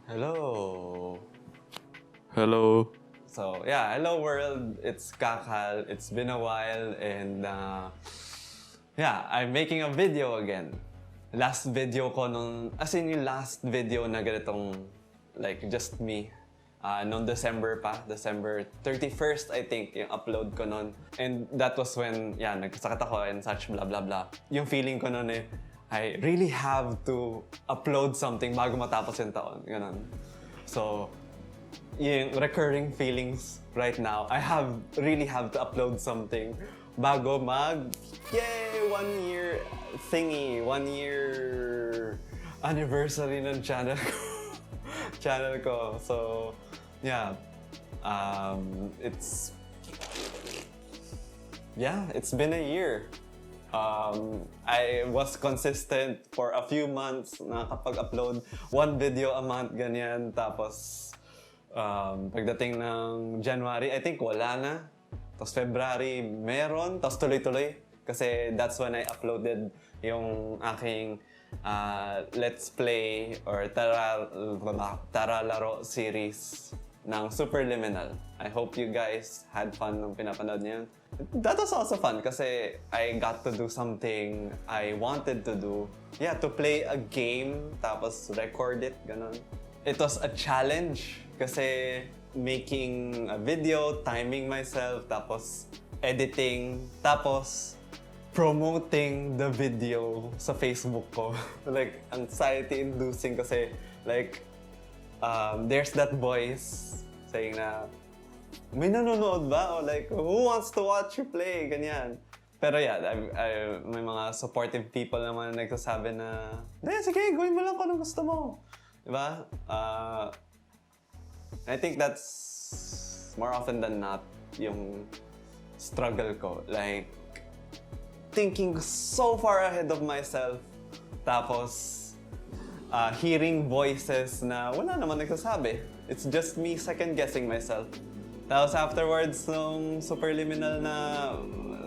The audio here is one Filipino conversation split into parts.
Hello. Hello. So yeah, hello world. It's Kakal. It's been a while, and yeah, I'm making a video again. Last video ko nung, as in yung last video na ganitong, like just me. Noong December pa, December 31st, I think, yung upload ko nun. And that was when, yeah, nagkasakit ako and such, blah, blah, blah. Yung feeling ko nun eh, I really have to upload something bago matapos yung taon. Ganun. So, yung recurring feelings right now, I really have to upload something bago yay, 1 year thingy, 1 year anniversary ng channel ko. So, yeah, it's been a year. I was consistent for a few months, nakakapag-upload 1 video a month, ganyan. Tapos, pagdating ng January, I think wala na. Tapos February, meron. Tapos tuloy-tuloy. Kasi that's when I uploaded yung aking Let's Play or Tara Laro series ng Superliminal. I hope you guys had fun nung pinapanood niyo. That was also fun kasi I got to do something I wanted to do. Yeah, to play a game tapos record it, ganun. It was a challenge kasi making a video, timing myself, tapos editing, tapos promoting the video sa Facebook ko. Like, anxiety-inducing kasi, like, there's that voice saying na, may nanonood ba? O like, who wants to watch you play? Ganyan. Pero yeah, may mga supportive people naman na nagsasabi na, sige, gawin mo lang kung anong gusto mo. Diba? I think that's more often than not yung struggle ko. Like, thinking so far ahead of myself. Tapos, hearing voices na wala naman nagsasabi. It's just me second-guessing myself. Tapos afterwards, nung Superliminal na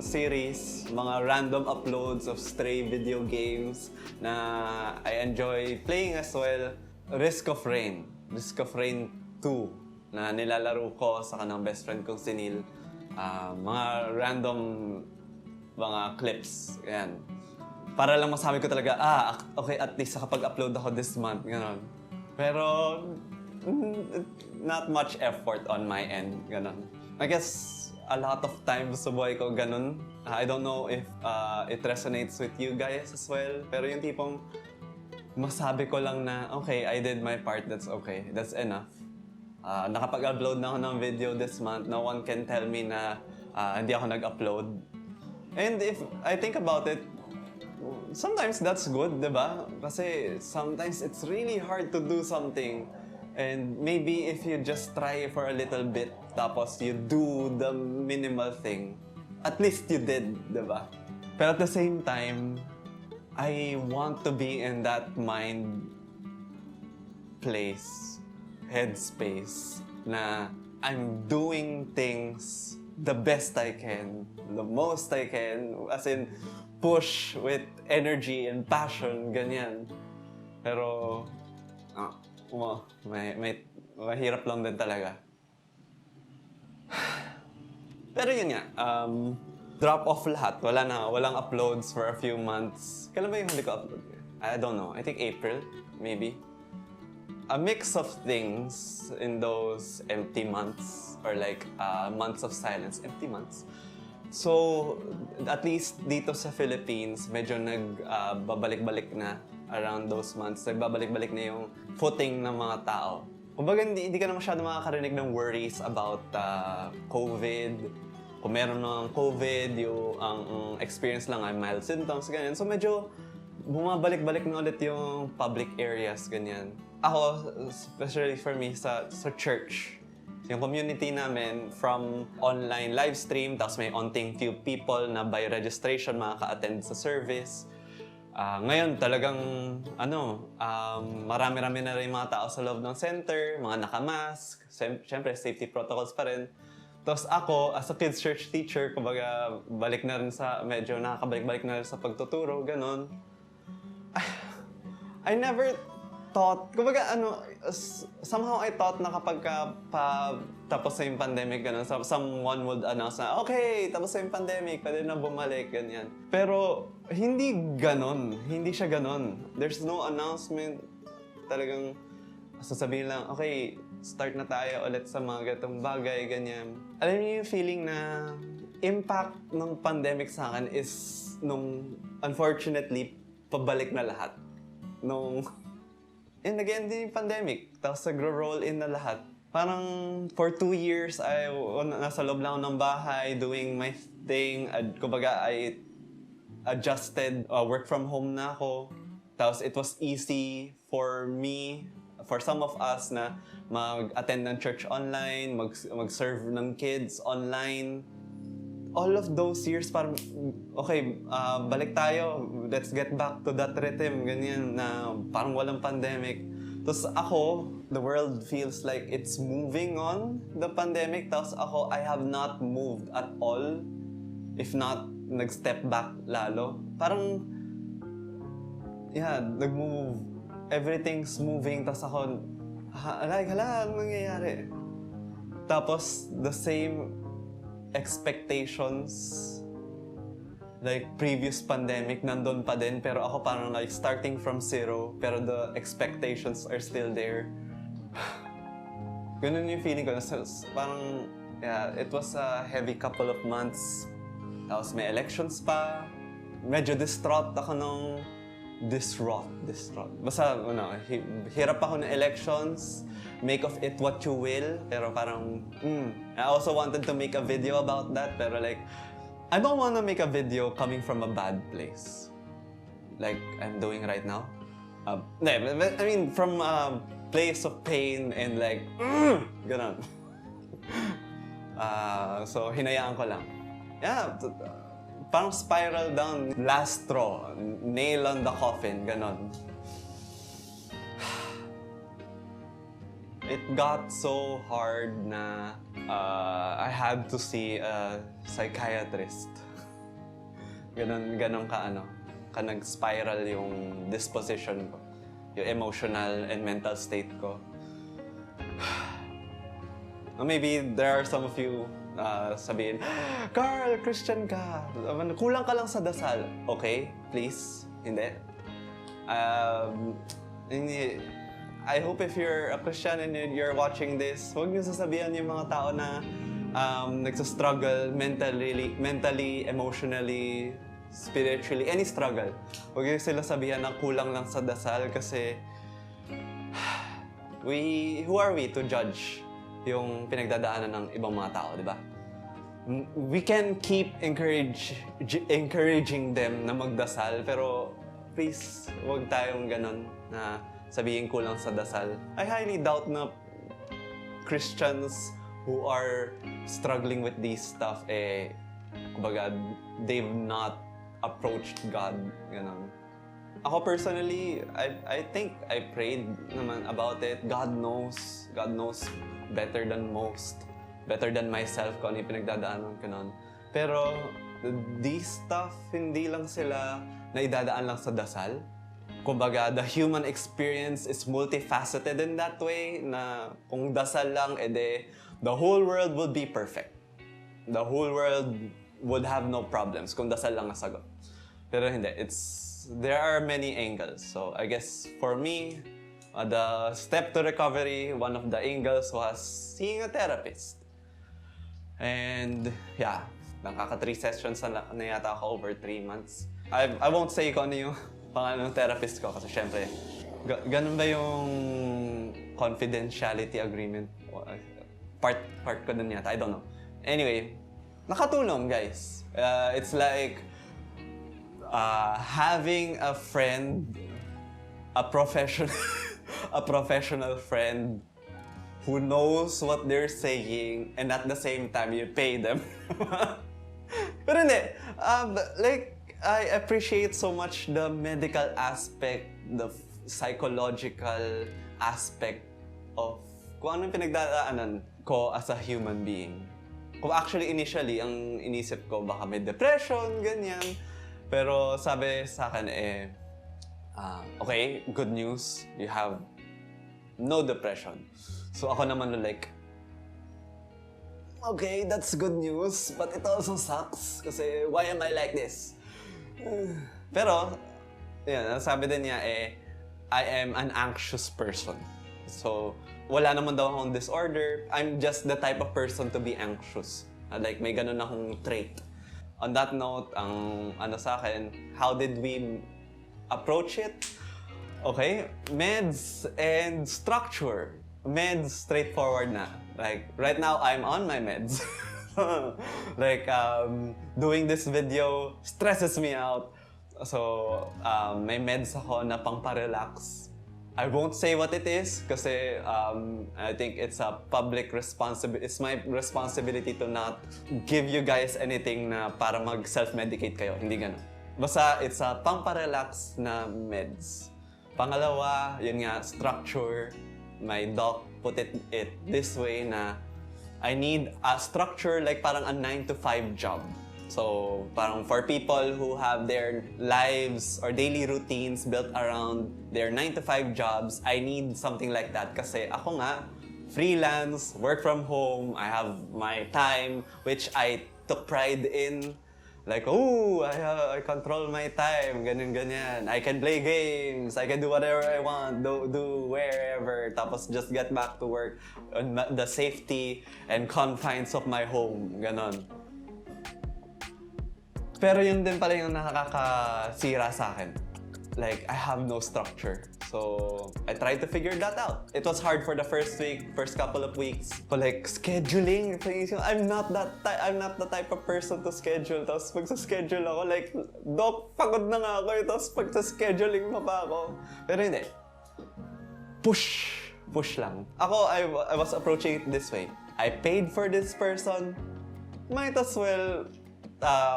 series, mga random uploads of stray video games na I enjoy playing as well. Risk of Rain 2 na nilalaro ko sa kanang best friend kong si Neil. Mga random mga clips. Ayan. Para lang masabi ko talaga, okay, at least nakapag-upload ako this month. Ganon. Pero, not much effort on my end. Ganon. I guess, a lot of times sa buhay ko ganon. I don't know if it resonates with you guys as well. Pero yung tipong, masabi ko lang na, okay, I did my part, that's okay. That's enough. Nakapag-upload na ako ng video this month. No one can tell me na hindi ako nag-upload. And if I think about it, sometimes that's good, diba? Kasi sometimes it's really hard to do something. And maybe if you just try for a little bit, tapos you do the minimal thing, at least you did, diba? Pero at the same time, I want to be in that headspace, na I'm doing things the best I can, the most I can, as in push with energy and passion, ganyan. Pero, mahirap lang din talaga. Pero yun nga, drop off lahat. Walang uploads for a few months. Kailan ba yung huli ko upload? I don't know. I think April, maybe. A mix of things in those empty months or like months of silence. Empty months. So, at least dito sa Philippines, medyo nagbabalik-balik na around those months. Nagbabalik-balik na yung footing ng mga tao. Kumbaga, hindi ka na masyado makakarinig ng worries about COVID. Kung meron ng COVID, ang experience lang ay mild symptoms, ganyan. So medyo bumabalik-balik na ulit yung public areas, ganyan. Ako, especially for me, sa church. Yung community namin, from online live stream, tapos may onting few people na by registration makaka-attend sa service. Ngayon talagang, marami-rami na rin mga tao sa loob ng center, mga nakamask, siyempre safety protocols pa rin. Tapos ako, as a kids church teacher, kumbaga, medyo nakakabalik-balik na rin sa pagtuturo, ganon. I never thought, kumbaga somehow I thought na kapag tapos na yung pandemic, ganun, someone would announce na, okay, tapos na yung pandemic, pwede na bumalik, ganyan. Pero hindi ganon, hindi siya ganon. There's no announcement. Talagang sasabihin lang, okay, start na tayo ulit sa mga ganitong bagay, ganyan. Alam niyo yung feeling na impact ng pandemic sa akin is nung, unfortunately, pabalik na lahat. Nag-end din yung pandemic, tapos nag-roll in na lahat. Parang for 2 years, nasa loob lang ako ng bahay, doing my thing. Kumbaga, I adjusted, work from home na ako. Tapos it was easy for me, for some of us na mag-attend ng church online, mag-serve ng kids online. All of those years, parang, okay, balik tayo, let's get back to that rhythm, ganyan, na parang walang pandemic. Tapos ako, the world feels like it's moving on, the pandemic. Tapos ako, I have not moved at all. If not, nag-step back lalo. Parang, nag-move. Everything's moving. Tapos ako, hala, anong nangyayari? Tapos, the same expectations like previous pandemic nandun pa din, pero ako parang like starting from zero, pero the expectations are still there. Ganun yung feeling ko. Parang, it was a heavy couple of months. Tapos may elections pa. Medyo distraught ako nung distraught. Basta, hirap ako ng elections. Make of it what you will. Pero parang, I also wanted to make a video about that. Pero like, I don't want to make a video coming from a bad place. Like I'm doing right now. I mean, from a place of pain and like, ganon. So, hinayaan ko lang. Parang spiral down. Last straw. Nail on the coffin. Ganon. It got so hard na I had to see a psychiatrist. Ganon ka nag-spiral yung disposition ko. Yung emotional and mental state ko. Maybe there are some of you sabihin, Carl, Christian ka. Kulang ka lang sa dasal. Okay, please. Hindi. I hope if you're a Christian and you're watching this, huwag niyo sasabihan yung mga tao na nagsastruggle mentally, emotionally, spiritually, any struggle. Huwag niyo sila sabihan na kulang lang sa dasal kasi who are we to judge yung pinagdadaanan ng ibang mga tao, di ba? We can keep encouraging them na magdasal, pero please, huwag tayong ganon na sabihin ko lang sa dasal. I highly doubt na Christians who are struggling with these stuff, kumbaga, they've not approached God, ganon. Ako personally, I think I prayed naman about it. God knows better than most, better than myself kung ano yung pinagdadaanan ko nun. Pero these stuff, hindi lang sila na idadaan lang sa dasal. Kumbaga, the human experience is multifaceted in that way na kung dasal lang, the whole world would be perfect. The whole world would have no problems kung dasal lang nasagot. Pero hindi, there are many angles. So I guess for me, the step to recovery, one of the angles was seeing a therapist. And nakaka 3 sessions na yata ako over 3 months. I won't say kung ano yung pangalan ng therapist ko kasi syempre, ganun ba yung confidentiality agreement? Part ko dun yata, I don't know. Anyway, nakatulong guys. It's like having a friend, a professional friend who knows what they're saying and at the same time you pay them. Pero hindi, like, I appreciate so much the medical aspect, the psychological aspect of kung anong pinagdadaanan ko as a human being. Kung actually initially, ang inisip ko baka may depression, ganyan. Pero sabi sa akin Okay, good news. You have no depression. So ako naman like, okay, that's good news, but it also sucks kasi why am I like this? Pero, yan, sabi din niya I am an anxious person. So, wala naman daw akong disorder. I'm just the type of person to be anxious. Like, may ganun akong trait. On that note, ang sa akin, how did we approach it? Okay, meds and structure. Meds, straightforward na. Like, right now, I'm on my meds. Like, doing this video stresses me out. So, may meds ako na pang-relax. I won't say what it is kasi I think it's a public responsibility. It's my responsibility to not give you guys anything na para mag-self-medicate kayo. Hindi ganun. Basta, it's a pang-relax na meds. Pangalawa, yun nga, structure. My doc put it this way na I need a structure like parang a 9-to-5 job. So, parang for people who have their lives or daily routines built around their 9-to-5 jobs, I need something like that. Kasi ako nga, freelance, work from home, I have my time, which I took pride in. Like, oh, I control my time, ganyan. I can play games, I can do whatever I want, do wherever, tapos just get back to work on the safety and confines of my home, ganon. Pero yun din pala yung nakakasira sa akin. Like, I have no structure. So, I tried to figure that out. It was hard for the first couple of weeks. But like, scheduling, I'm not the type of person to schedule. Tapos pag sa schedule ako, like, Doc, pagod na nga ako. Tapos pag sa scheduling pa ako. Pero hindi. Push lang. Ako, I was approaching it this way. I paid for this person. Might as well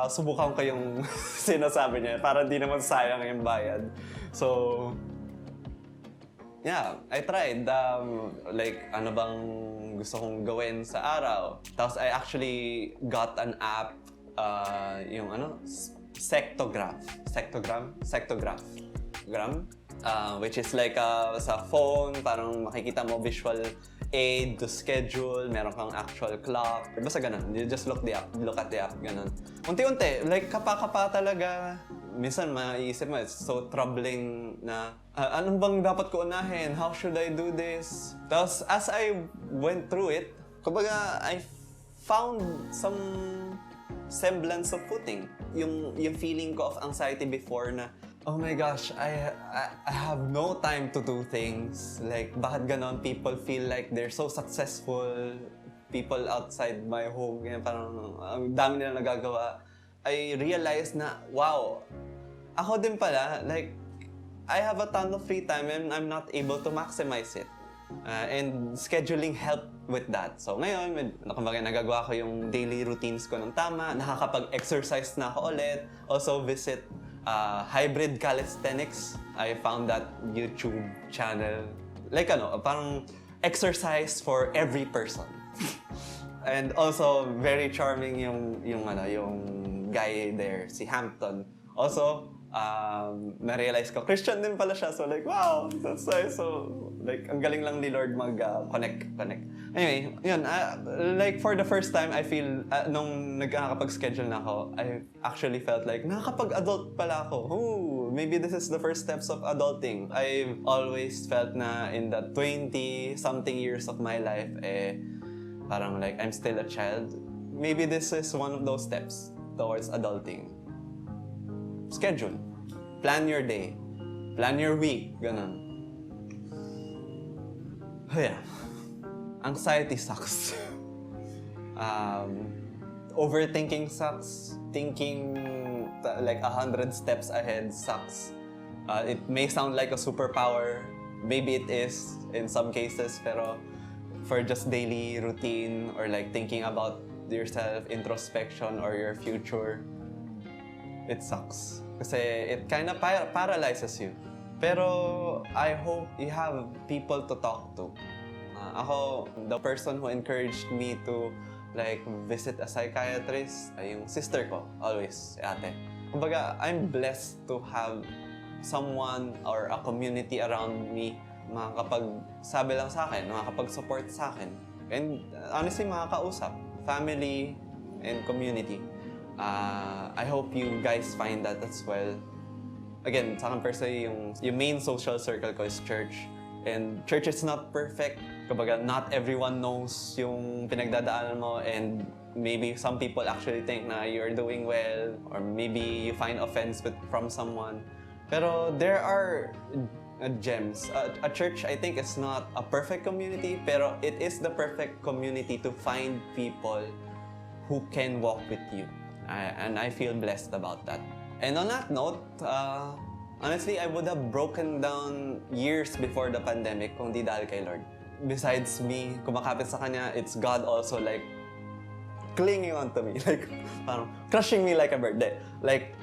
subukan ko yung sinasabi niya para di naman sayang yung bayad. So, yeah, I tried. Like, ano bang gusto kong gawin sa araw. Tapos I actually got an app, yung Sectograph. Which is like sa phone, parang makikita mo visual aid to schedule, meron kang actual clock. Basta ganun. You just look at the app, ganun. Unti-unti, like kapa-kapa talaga. Minsan maiisip mo, it's so troubling na, anong bang dapat ko unahin? How should I do this? Tapos, as I went through it, kumbaga, I found some semblance of footing. Yung feeling ko of anxiety before na, oh my gosh, I have no time to do things. Like, bakit ganon? People feel like they're so successful. People outside my home, ganyan, parang ang dami nila nagagawa. I realized na, wow, ako din pala, like, I have a ton of free time and I'm not able to maximize it. And scheduling helped with that. So ngayon, nagagawa ko yung daily routines ko ng tama, nakakapag-exercise na ako ulit, also visit hybrid calisthenics. I found that YouTube channel. Like parang exercise for every person. And also very charming yung guy there, si Hampton. Also, na-realize ko, Christian din pala siya. So like, wow, that's nice. So like, ang galing lang ni Lord mag-connect. Anyway, yun, like for the first time, I feel, nung nagkakapag-schedule na ako, I actually felt like, nakakapag-adult pala ako. Ooh, maybe this is the first steps of adulting. I've always felt na in the 20-something years of my life, parang like, I'm still a child. Maybe this is one of those steps towards adulting. Schedule. Plan your day. Plan your week. Ganun. Yeah. Anxiety sucks. Overthinking sucks. Thinking like 100 steps ahead sucks. It may sound like a superpower. Maybe it is in some cases, pero for just daily routine or like thinking about yourself, introspection or your future, it sucks. Kasi it kind of paralyzes you. Pero I hope you have people to talk to. Ako, the person who encouraged me to like visit a psychiatrist ay yung sister ko, always, si ate. Kumbaga, I'm blessed to have someone or a community around me makakapagsabi lang sa akin, makakapag-support sa akin. And honestly, makakausap. Family and community. I hope you guys find that as well. Again, sa akin personally, yung main social circle ko is church. And church is not perfect. Kumbaga, not everyone knows yung pinagdadaanan mo, and maybe some people actually think na you're doing well, or maybe you find offense from someone. Pero there are gems. A church, I think, is not a perfect community, pero it is the perfect community to find people who can walk with you. And I feel blessed about that. And on that note, honestly, I would have broken down years before the pandemic kung di dahil kay Lord. Besides me, kumakapit sa Kanya, it's God also like clinging onto me, like parang crushing me like a bird. Like,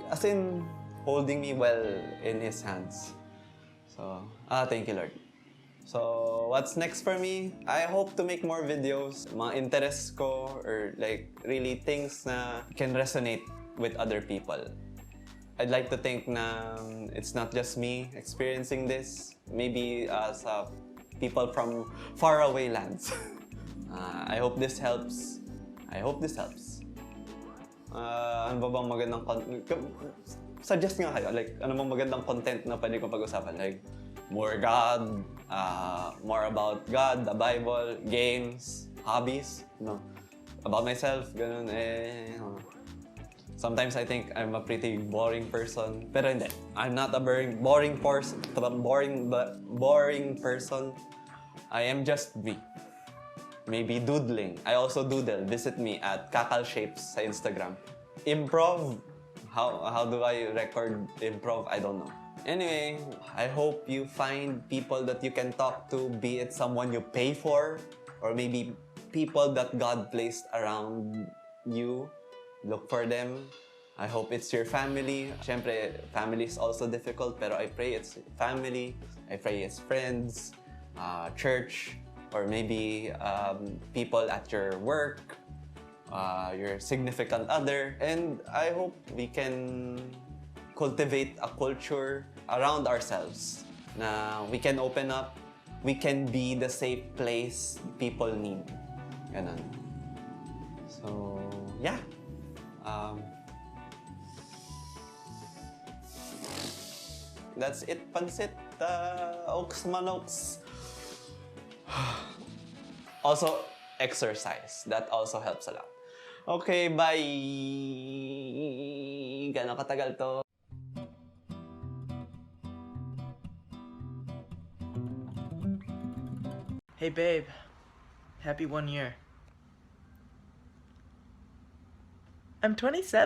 as in, holding me well in His hands. So, thank you, Lord. So, what's next for me? I hope to make more videos, mga interests ko, or like really things na can resonate with other people. I'd like to think na it's not just me experiencing this. Maybe sa people from faraway lands. I hope this helps. Ano ba bang magandang suggest nga kayo, like, ano bang magandang content na pwede kong pag-usapan? Like, more God, more about God, the Bible, games, hobbies, about myself, ganun, Sometimes I think I'm a pretty boring person, pero hindi. I'm not a boring person. I am just me. Maybe doodling. I also doodle. Visit me at kakalshapes sa Instagram. Improv. How do I record improv? I don't know. Anyway, I hope you find people that you can talk to, be it someone you pay for, or maybe people that God placed around you. Look for them. I hope it's your family. Siyempre, family is also difficult, pero I pray it's family. I pray it's friends, church, or maybe people at your work, your significant other. And I hope we can cultivate a culture around ourselves na we can open up, we can be the safe place people need. Ganun. So, yeah. That's it, Pansit. Oaks Manoks. Also, exercise. That also helps a lot. Okay, bye! Gano'ng katagal to? Hey babe, happy 1 year. I'm 27.